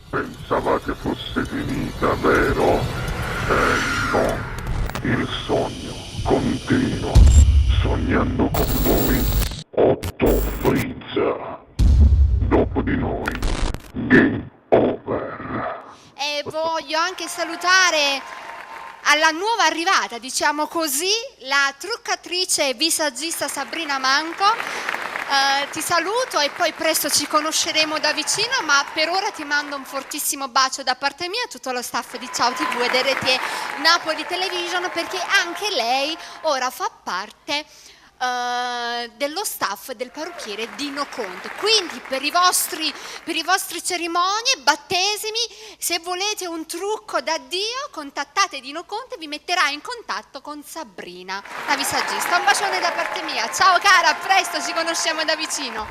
Pensavate fosse finita, vero? No, il sogno continua. Sognando con voi, Otto Frizza. Dopo di noi, game over. E voglio anche salutare alla nuova arrivata, diciamo così, la truccatrice e visagista Sabrina Manco. Ti saluto e poi presto ci conosceremo da vicino, ma per ora ti mando un fortissimo bacio da parte mia a tutto lo staff di Ciao TV ed RTE Napoli Television, perché anche lei ora fa parte dello staff del parrucchiere Dino Conte. Quindi per i vostri cerimonie, battesimi, se volete un trucco da Dio, contattate Dino Conte, vi metterà in contatto con Sabrina, la visagista. Un bacione da parte mia, ciao cara, a presto, ci conosciamo da vicino.